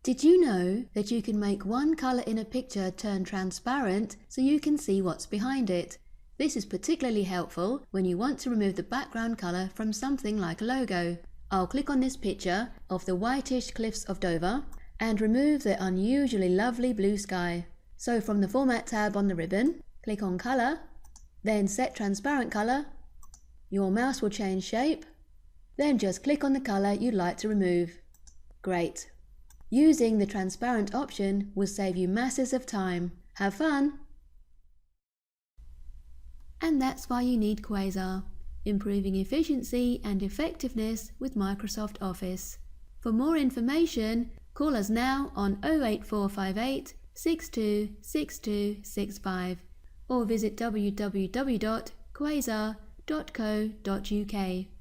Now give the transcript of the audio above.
Did you know that you can make one colour in a picture turn transparent so you can see what's behind it? This is particularly helpful when you want to remove the background colour from something like a logo. I'll click on this picture of the whitish cliffs of Dover and remove the unusually lovely blue sky. So from the Format tab on the ribbon, click on Colour, then Set Transparent Colour. Your mouse will change shape, then just click on the colour you'd like to remove. Great! Using the transparent option will save you masses of time. Have fun! And that's why you need Quasar, improving efficiency and effectiveness with Microsoft Office. For more information, call us now on 08458 626265 or visit www.quasar.co.uk.